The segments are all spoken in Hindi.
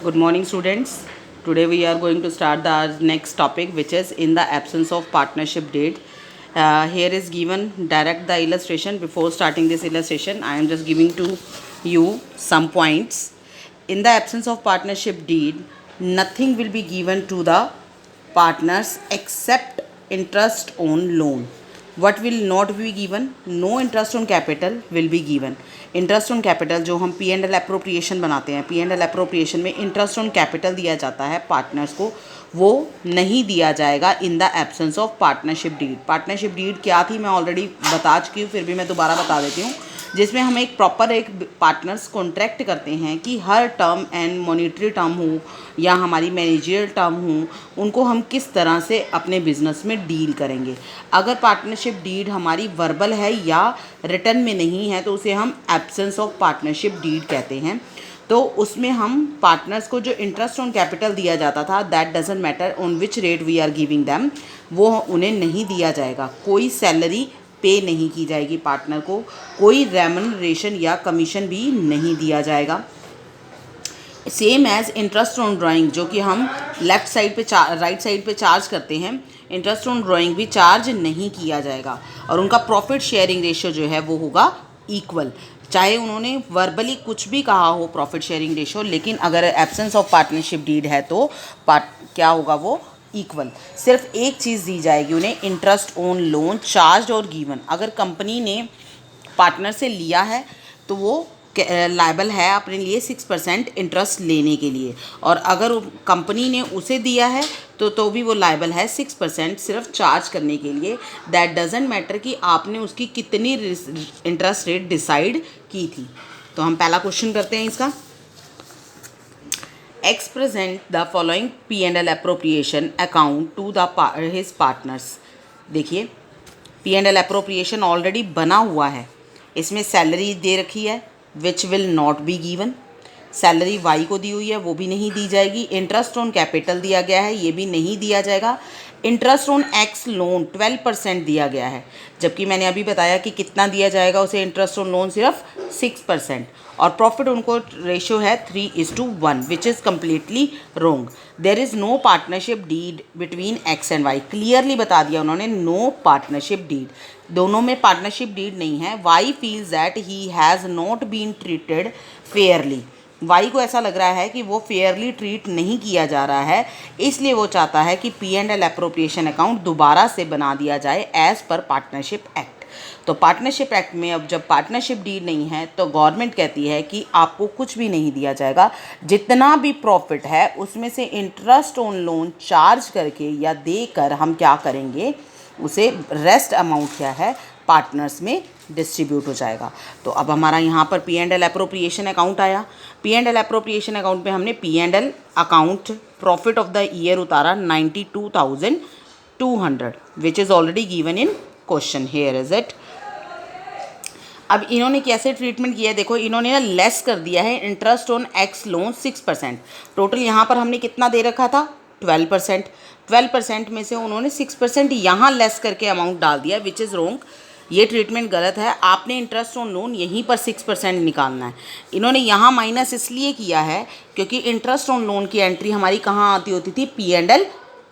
Good morning, students. Today we are going to start the next topic, which is in the absence of partnership deed. Here is given direct the illustration. Before starting this illustration, I am just giving to you some points. In the absence of partnership deed, nothing will be given to the partners except interest on loan. What will not be given? No interest on capital will be given. Interest on capital जो हम पी एंड एल अप्रोप्रिएशन बनाते हैं, पी एंड एल अप्रोप्रिएशन में इंटरेस्ट ऑन कैपिटल दिया जाता है पार्टनर्स को, वो नहीं दिया जाएगा in the absence of partnership deed. Partnership deed क्या थी मैं ऑलरेडी बता चुकी हूँ, फिर भी मैं दोबारा बता देती हूँ. जिसमें हम एक प्रॉपर एक पार्टनर्स कॉन्ट्रैक्ट करते हैं कि हर टर्म एंड मॉनिटरी टर्म हो या हमारी मैनेजरियल टर्म हो, उनको हम किस तरह से अपने बिजनेस में डील करेंगे. अगर पार्टनरशिप डीड हमारी वर्बल है या रिटर्न में नहीं है तो उसे हम एब्सेंस ऑफ पार्टनरशिप डीड कहते हैं. तो उसमें हम पार्टनर्स को जो इंटरेस्ट ऑन कैपिटल दिया जाता था, that doesn't matter on which rate we are giving them, वो उन्हें नहीं दिया जाएगा. कोई सैलरी पे नहीं की जाएगी पार्टनर को, कोई रेम्यूनरेशन या कमीशन भी नहीं दिया जाएगा. Same as interest on drawing जो कि हम लेफ़्ट साइड पे राइट साइड पे चार्ज करते हैं, इंटरेस्ट ऑन ड्राइंग भी चार्ज नहीं किया जाएगा. और उनका प्रॉफिट शेयरिंग रेशियो जो है वो होगा इक्वल. चाहे उन्होंने वर्बली कुछ भी कहा हो प्रॉफिट शेयरिंग रेशियो, लेकिन अगर एब्सेंस ऑफ पार्टनरशिप डीड है तो क्या होगा, वो इक्वल. सिर्फ एक चीज़ दी जाएगी उन्हें, इंटरेस्ट ऑन लोन चार्ज और गिवन. अगर कंपनी ने पार्टनर से लिया है तो वो लायबल है अपने लिए 6% इंटरेस्ट लेने के लिए, और अगर कंपनी ने उसे दिया है तो भी वो लायबल है 6% सिर्फ चार्ज करने के लिए. दैट डजेंट मैटर कि आपने उसकी कितनी इंटरेस्ट रेट डिसाइड की थी. तो हम पहला क्वेश्चन करते हैं इसका. X present the following P&L appropriation account to the his partners. देखिए P&L appropriation ऑलरेडी बना हुआ है. इसमें सैलरी दे रखी है which will not be given. Salary Y को दी हुई है, वो भी नहीं दी जाएगी. इंटरेस्ट ऑन कैपिटल दिया गया है, ये भी नहीं दिया जाएगा. इंटरेस्ट ऑन एक्स लोन 12% दिया गया है, जबकि मैंने अभी बताया कि कितना दिया जाएगा उसे इंटरेस्ट ऑन लोन सिर्फ 6%. और प्रॉफिट उनको रेशियो है 3:1 which is completely wrong. There is no partnership deed between X and Y. Clearly बता दिया उन्होंने, नो पार्टनरशिप डीड. दोनों में पार्टनरशिप डीड नहीं है. Y feels that he has not been treated fairly. Y को ऐसा लग रहा है कि वो फेयरली ट्रीट नहीं किया जा रहा है, इसलिए वो चाहता है कि P&L अप्रोप्रिएशन अकाउंट दोबारा से बना दिया जाए एज़ पर पार्टनरशिप एक्ट. तो पार्टनरशिप एक्ट में अब जब पार्टनरशिप डीड नहीं है तो गवर्नमेंट कहती है कि आपको कुछ भी नहीं दिया जाएगा. जितना भी प्रॉफिट है उसमें से इंटरेस्ट ऑन लोन चार्ज करके या देकर हम क्या करेंगे, उसे रेस्ट अमाउंट क्या है पार्टनर्स में डिस्ट्रीब्यूट हो जाएगा. तो अब हमारा यहाँ पर P&L अप्रोप्रिएशन अकाउंट आया. P&L अप्रोप्रिएशन अकाउंट पे हमने P&L account profit of the year उतारा 92,200 which is already given in question. Here is it. अब इन्होंने कैसे ट्रीटमेंट किया है, देखो इन्होंने ना लेस कर दिया है interest on X loan 6%. Total यहाँ पर हमने कितना दे रखा था 12%. 12% में से उन्होंने 6% यहाँ लेस करके अमाउंट डाल दिया विच इज़ रोंग. ये ट्रीटमेंट गलत है. आपने इंटरेस्ट ऑन लोन यहीं पर 6% निकालना है. इन्होंने यहाँ माइनस इसलिए किया है क्योंकि इंटरेस्ट ऑन लोन की एंट्री हमारी कहाँ आती होती थी, P&L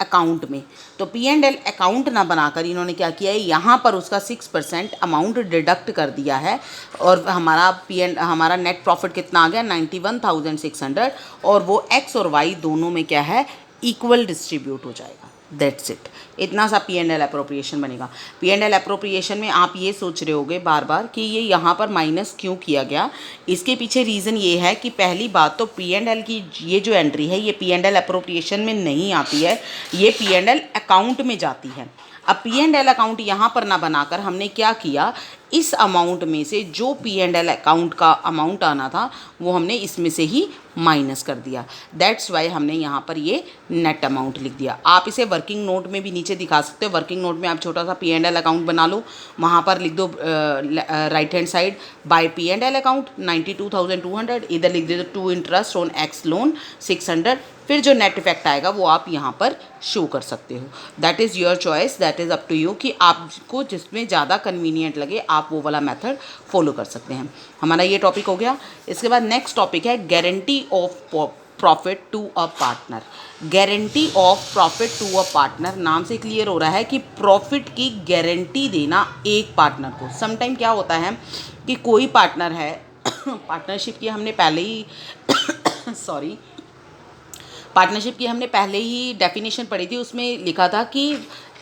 अकाउंट में. तो P&L अकाउंट ना बनाकर इन्होंने क्या किया है, यहाँ पर उसका 6% अमाउंट डिडक्ट कर दिया है. और हमारा नेट प्रॉफिट कितना आ गया 91,600, और वो एक्स और वाई दोनों में क्या है, इक्वल डिस्ट्रीब्यूट हो जाएगा. That's it. इतना सा P&L अप्रोप्रिएशन बनेगा. P&L अप्रोप्रिएशन में आप ये सोच रहे होगे बार बार कि ये यहाँ पर माइनस क्यों किया गया. इसके पीछे रीज़न ये है कि पहली बात तो P&L की ये जो एंट्री है ये P&L अप्रोप्रिएशन में नहीं आती है, ये P&L अकाउंट में जाती है. अब P&L अकाउंट यहाँ पर ना बनाकर हमने क्या किया, इस अमाउंट में से जो P&L अकाउंट का अमाउंट आना था वो हमने इसमें से ही माइनस कर दिया. दैट्स वाई हमने यहाँ पर ये नेट अमाउंट लिख दिया. आप इसे वर्किंग नोट में भी नीचे दिखा सकते हो. वर्किंग नोट में आप छोटा सा P&L अकाउंट बना लो, वहाँ पर लिख दो right hand side by P&L account 92,200, इधर लिख दे दो to interest on X loan 600. फिर जो नेट इफेक्ट आएगा वो आप यहाँ पर शो कर सकते हो. That is your choice, that is up to you कि आपको जिसमें ज़्यादा कन्वीनियंट लगे आप वो वाला मेथड फॉलो कर सकते हैं. हमारा ये टॉपिक हो गया. इसके बाद नेक्स्ट टॉपिक है guarantee of profit to a partner. Guarantee of profit to a partner नाम से क्लियर हो रहा है कि प्रॉफिट की गारंटी देना एक पार्टनर को। समटाइम क्या होता है कि कोई पार्टनर है पार्टनरशिप की हमने पहले ही सॉरी पार्टनरशिप की हमने पहले ही डेफिनेशन पढ़ी थी, उसमें लिखा था कि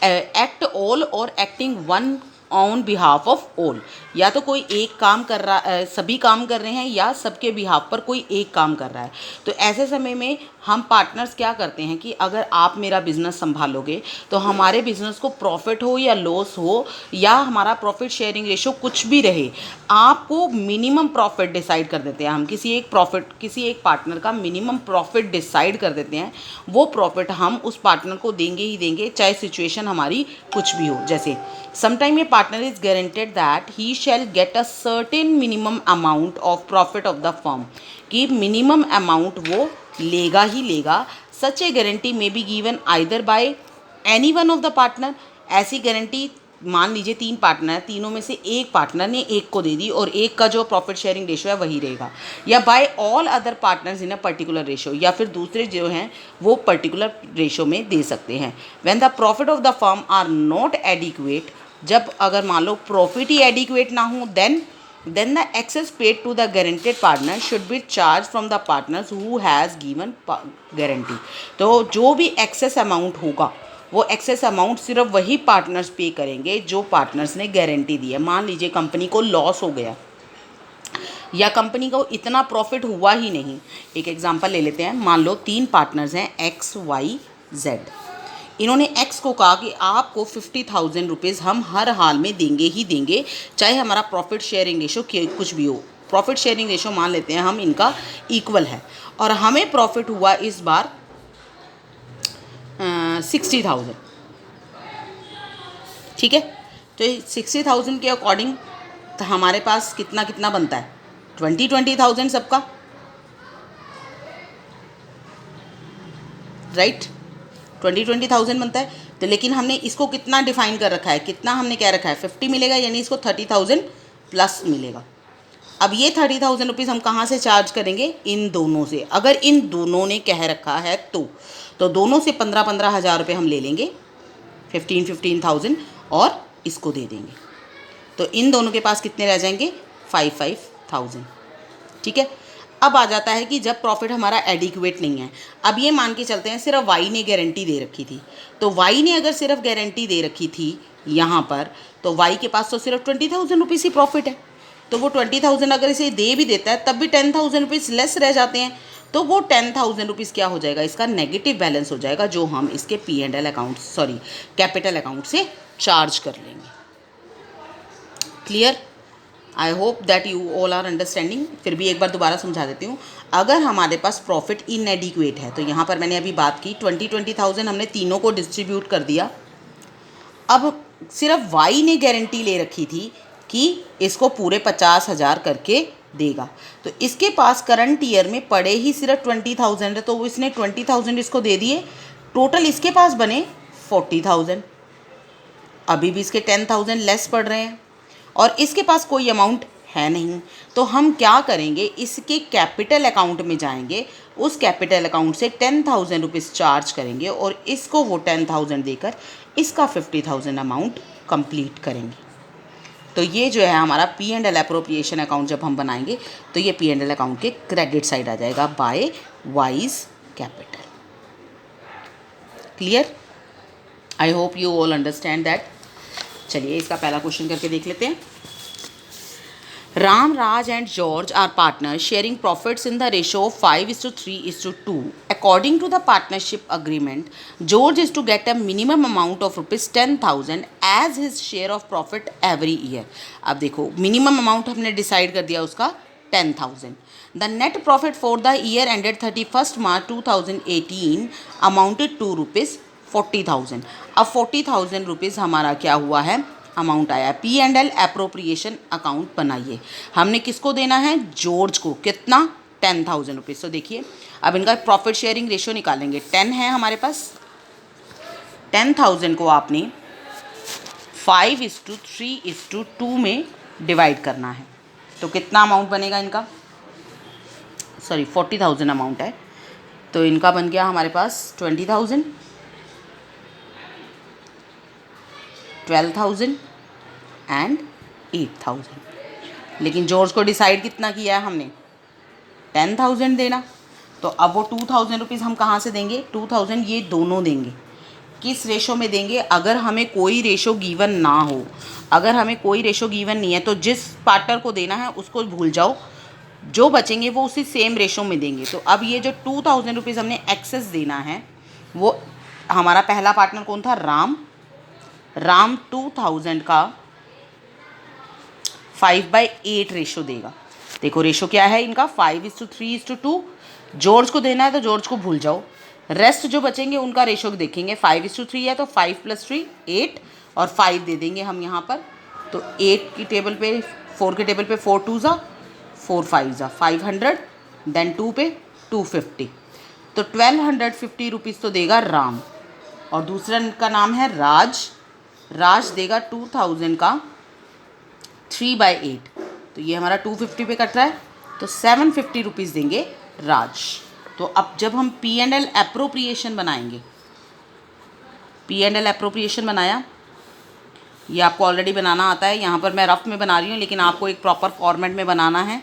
एक्ट ऑल और acting one on behalf of all. या तो कोई एक काम कर रहा सभी काम कर रहे हैं या सबके बिहाफ पर कोई एक काम कर रहा है। तो ऐसे समय में हम पार्टनर्स क्या करते हैं कि अगर आप मेरा बिज़नेस संभालोगे तो हमारे बिज़नेस को प्रॉफिट हो या लॉस हो या हमारा प्रॉफिट शेयरिंग रेशो कुछ भी रहे, आपको मिनिमम प्रॉफिट डिसाइड कर देते हैं हम। किसी एक पार्टनर का मिनिमम प्रॉफिट डिसाइड कर देते हैं। वो प्रॉफिट हम उस पार्टनर को देंगे ही देंगे, चाहे सिचुएशन हमारी कुछ भी हो। जैसे sometime a partner is guaranteed that he shall get a certain minimum amount of profit of the firm, कि मिनिमम अमाउंट वो लेगा ही लेगा। Such a guarantee may be given either by any one of the partner. ऐसी गारंटी मान लीजिए 3 पार्टनर है, तीनों में से एक पार्टनर ने एक को दे दी और एक का जो प्रॉफिट शेयरिंग रेशो है वही रहेगा, या by all other partners in a particular ratio, या फिर दूसरे जो हैं वो पर्टिकुलर रेशो में दे सकते हैं। When the profit of the firm are not adequate, जब अगर मान लो प्रॉफिट ही एडिक्वेट ना हो, then the excess paid to the guaranteed partner should be charged from the partners who has given guarantee। तो जो भी एक्सेस अमाउंट होगा वो एक्सेस अमाउंट सिर्फ वही पार्टनर्स पे करेंगे जो पार्टनर्स ने गारंटी दी है। मान लीजिए कंपनी को लॉस हो गया या कंपनी को इतना प्रॉफिट हुआ ही नहीं। एक एग्जांपल ले लेते हैं, मान लो 3 पार्टनर्स हैं एक्स वाई जेड। इन्होंने एक्स को कहा कि आपको 50,000 रुपीज़ हम हर हाल में देंगे ही देंगे, चाहे हमारा प्रॉफिट शेयरिंग रेशो कुछ भी हो। प्रॉफिट शेयरिंग रेशो मान लेते हैं हम इनका इक्वल है, और हमें प्रॉफिट हुआ इस बार 60,000। ठीक है, तो 60,000 के अकॉर्डिंग तो हमारे पास कितना कितना बनता है, 20,000 सबका, राइट। 20,000 बनता है। तो लेकिन हमने इसको कितना डिफाइन कर रखा है, कितना हमने क्या रखा है, 50 मिलेगा, यानी इसको 30,000 प्लस मिलेगा। अब ये 30,000 रुपीज़ हम कहाँ से चार्ज करेंगे, इन दोनों से। अगर इन दोनों ने कह रखा है तो दोनों से 15-15 हज़ार रुपये हम ले लेंगे, 15,000 और इसको दे देंगे। तो इन दोनों के पास कितने रह जाएंगे, 5,000। ठीक है। अब आ जाता है कि जब प्रॉफिट हमारा एडिक्वेट नहीं है, अब ये मान के चलते हैं सिर्फ वाई ने गारंटी दे रखी थी। तो वाई ने अगर सिर्फ गारंटी दे रखी थी यहाँ पर, तो वाई के पास तो सिर्फ 20,000 रुपीज़ ही प्रॉफिट है। तो वो 20,000 अगर इसे दे भी देता है तब भी 10,000 रुपीज़ लेस रह जाते हैं। तो वो 10,000 रुपीज़ क्या हो जाएगा, इसका नेगेटिव बैलेंस हो जाएगा, जो हम इसके P&L अकाउंट कैपिटल अकाउंट से चार्ज कर लेंगे। Clear? I hope that you all are understanding. फिर भी एक बार दोबारा समझा देती हूँ। अगर हमारे पास प्रॉफिट इनएडिक्वेट है, तो यहाँ पर मैंने अभी बात की 20,000 हमने तीनों को डिस्ट्रीब्यूट कर दिया। अब सिर्फ वाई ने गारंटी ले रखी थी कि इसको पूरे 50,000 करके देगा। तो इसके पास करंट ईयर में पड़े ही सिर्फ 20,000 है, तो इसने 20,000 इसको दे दिए। टोटल इसके पास बने 40,000। अभी भी इसके 10,000 लेस पड़ रहे हैं और इसके पास कोई अमाउंट है नहीं। तो हम क्या करेंगे, इसके कैपिटल अकाउंट में जाएंगे, उस कैपिटल अकाउंट से 10,000 रुपीज़ चार्ज करेंगे और इसको वो 10,000 देकर इसका 50,000 अमाउंट कंप्लीट करेंगे। तो ये जो है हमारा P&L अप्रोप्रिएशन अकाउंट जब हम बनाएंगे तो ये P&L अकाउंट के क्रेडिट साइड आ जाएगा by wise capital. Clear? I hope you all understand that. चलिए इसका पहला क्वेश्चन करके देख लेते हैं। Ram, Raj and George are partners sharing profits in the ratio of 5:3:2. According to the partnership agreement, George is to get a minimum amount of rupees 10,000 as his share of profit every year. अब देखो मिनिमम अमाउंट हमने डिसाइड कर दिया उसका 10,000. The net profit for the year ended 31st March 2018 amounted to rupees 40,000. अब 40,000 रुपीज़ हमारा क्या हुआ है, अमाउंट आया। P&L अप्रोप्रिएशन अकाउंट बनाइए। हमने किसको देना है, जॉर्ज को। कितना, 10,000 रुपीज़। तो देखिए अब इनका प्रॉफिट शेयरिंग रेशो निकालेंगे। 10 है हमारे पास, 10,000 को आपने 5:3:2 में डिवाइड करना है। तो कितना अमाउंट बनेगा इनका, 40,000 अमाउंट है। तो इनका बन गया हमारे पास 20,000, 12,000 एंड 8,000। लेकिन जॉर्ज को डिसाइड कितना किया है हमने, 10,000 देना। तो अब वो 2,000 रुपीज़ हम कहाँ से देंगे, 2,000 ये दोनों देंगे। किस रेशो में देंगे, अगर हमें कोई रेशो गिवन ना हो, अगर हमें कोई रेशो गिवन नहीं है तो जिस पार्टनर को देना है उसको भूल जाओ, जो बचेंगे वो उसी सेम रेशो में देंगे। तो अब ये जो 2,000 रुपीज़ हमने एक्सेस देना है, वो हमारा पहला पार्टनर कौन था, राम 2,000 का 5/8 रेशो देगा। देखो रेशो क्या है इनका, 5:3:2। जॉर्ज को देना है तो जॉर्ज को भूल जाओ, रेस्ट जो बचेंगे उनका रेशो देखेंगे। 5:3 है तो 5 + 3 8 और 5 दे देंगे हम यहाँ पर। तो 8 की टेबल पे, 4 के टेबल पे 4 2 ज़ा 4 5 ज़ा 500, देन 2 पे 250। तो 1250 रुपीज़ तो देगा राम। और दूसरा का नाम है राज देगा 2,000 का 3/8। तो ये हमारा 250 पे कट रहा है, तो 750 रुपीज़ देंगे राज। तो अब जब हम P&L एप्रोप्रिएशन बनाएंगे, P&L एप्रोप्रिएशन बनाया, ये आपको ऑलरेडी बनाना आता है, यहाँ पर मैं रफ में बना रही हूँ, लेकिन आपको एक प्रॉपर फॉर्मेट में बनाना है,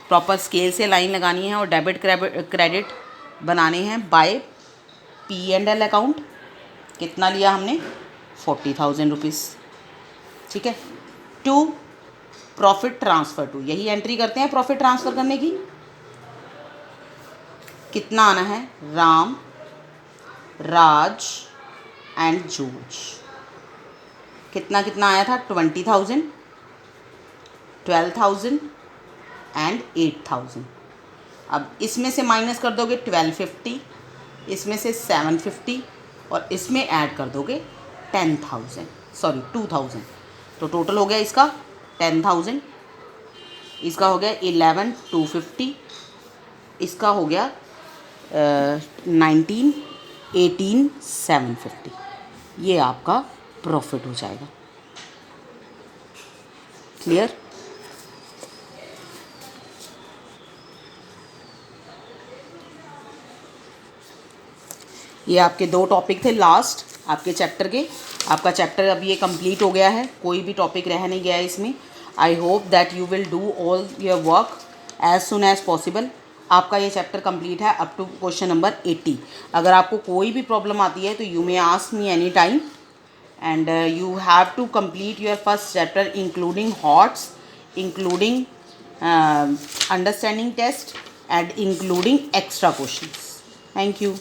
प्रॉपर स्केल से लाइन लगानी है और डेबिट क्रेडिट बनाने हैं बाय P&L अकाउंट। कितना लिया हमने, 40,000 रुपीज़, ठीक है। टू प्रॉफिट ट्रांसफ़र टू, यही एंट्री करते हैं प्रॉफिट ट्रांसफ़र करने की। कितना आना है, राज एंड जॉर्ज। कितना कितना आया था, 20,000, 12,000 एंड 8,000। अब इसमें से माइनस कर दोगे 1250, इसमें से 750 और इसमें ऐड कर दोगे 2,000। तो टोटल हो गया इसका 10,000, इसका हो गया 11,250, इसका हो गया 18,750। ये आपका प्रॉफिट हो जाएगा। क्लियर? ये आपके 2 टॉपिक थे लास्ट आपके चैप्टर के। आपका चैप्टर अब ये कंप्लीट हो गया है, कोई भी टॉपिक रह नहीं गया है इसमें। I hope that you will do all your work as soon as possible. आपका ये चैप्टर कंप्लीट है अप टू क्वेश्चन नंबर 80। अगर आपको कोई भी प्रॉब्लम आती है तो you may ask me any time, and you have to complete your first chapter including HOTS, including understanding test and including extra questions. Thank you.